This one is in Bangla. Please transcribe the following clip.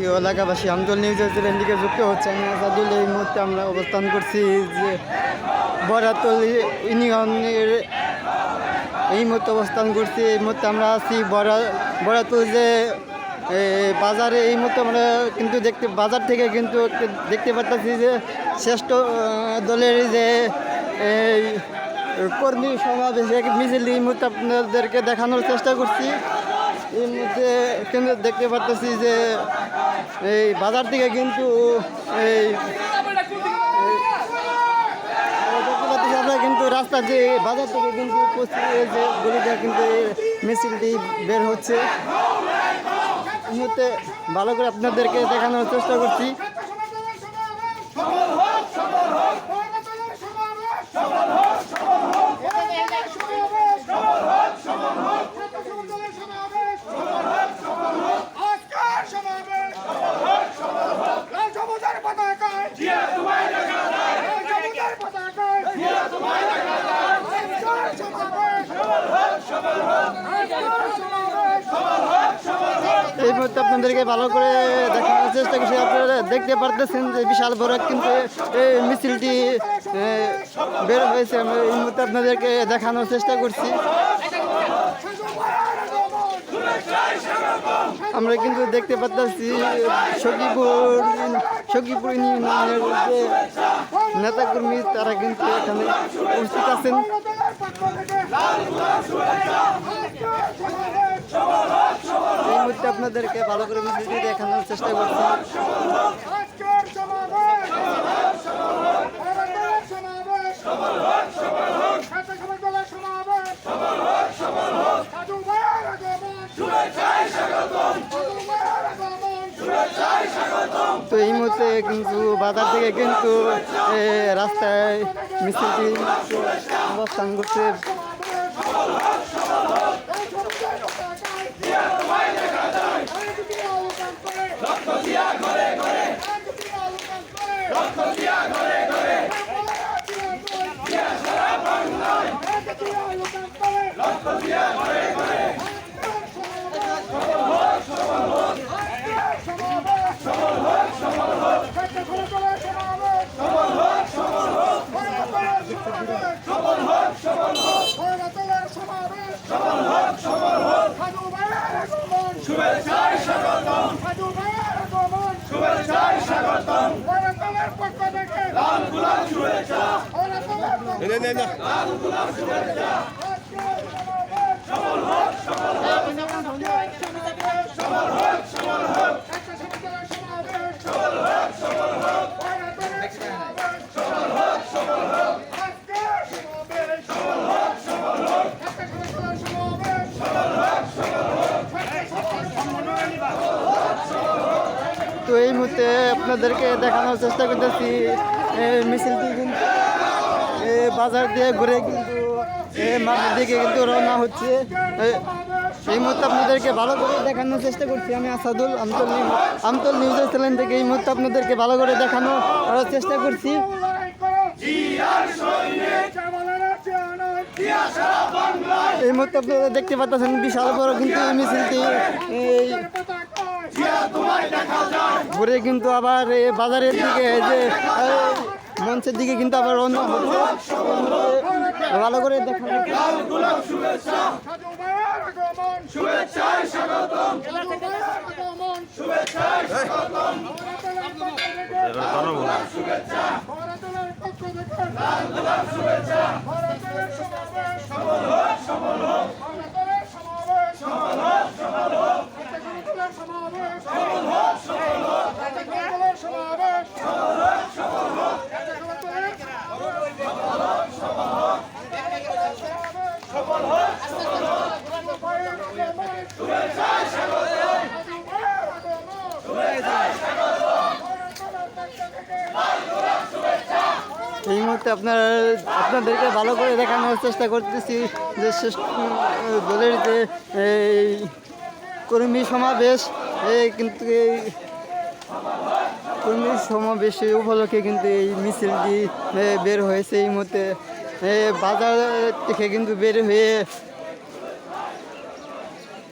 প্রিয় এলাকাবাসী, আমতল নিউজের চ্যানেল থেকে যুক্ত হচ্ছে। আমি আসাদুল। এই মুহূর্তে আমরা অবস্থান করছি যে বরাতল ইউনিয়নের এই মুহূর্তে অবস্থান করছি। এই মুহূর্তে আমরা আছি বরাতল যে বাজারে। এই মুহূর্তে আমরা কিন্তু বাজার থেকে কিন্তু দেখতে পাচ্ছি যে শ্রেষ্ঠ দলের যে কর্মী সমাবেশ মিছিল এই মুহূর্তে আপনাদেরকে দেখানোর চেষ্টা করছি। এই মধ্যে কিন্তু দেখতে পাচ্ছি যে এই বাজার থেকে কিন্তু এই আমরা কিন্তু রাস্তা যে বাজার থেকে কিন্তু যে গলিটা কিন্তু মিছিলটি বের হচ্ছে। এই মুহূর্তে ভালো করে আপনাদেরকে দেখানোর চেষ্টা করছি। এই মুহূর্তে আপনাদেরকে ভালো করে দেখানোর চেষ্টা করছি। আপনারা দেখতে পারতেছেন যে বিশাল বড় কিন্তু এই মিছিলটি বের হয়েছে। আমি এই মুহূর্তে আপনাদেরকে দেখানোর চেষ্টা করছি। আমরা কিন্তু দেখতে পাচ্ছি সখীপুর ইউনিয়নের যে নেতাকর্মী তারা কিন্তু এখানে উপস্থিত আছেন। এই মুহূর্তে আপনাদেরকে ভালো করে মিছিলটি দেখানোর চেষ্টা করছি। তো এই মুহূর্তে কিন্তু বাজার থেকে কিন্তু রাস্তায় মিছিলটি অবস্থান করছে। তো এই মুহূর্তে আপনাদেরকে দেখানোর চেষ্টা করতেছি মিছিলটি কিন্তু বাজার দিয়ে ঘুরে কিন্তু মাঠের দিকে কিন্তু রওনা হচ্ছে। এই মুহূর্তে আপনাদেরকে ভালো করে দেখানোর চেষ্টা করছি। আমি আসাদুল, আমতল নিউজের চ্যানেল থেকে এই মুহূর্তে আপনাদেরকে ভালো করে দেখানোর চেষ্টা করছি। এই মুহূর্তে আপনারা দেখতে পাচ্ছেন বিশাল বড় কিন্তু এই মিছিলটি ঘুরে কিন্তু আবার বাজারের দিকে যে মঞ্চের দিকে কিন্তু আবার অন্য ভালো করে দেখা এই মুহূর্তে আপনাদেরকে ভালো করে দেখানোর চেষ্টা করতেছি যে দলের যে এই কর্মী সমাবেশ কিন্তু এই কর্মী সমাবেশ উপলক্ষে কিন্তু এই মিছিলটি বের হয়েছে। এই মুহূর্তে বাজার থেকে কিন্তু বের হয়ে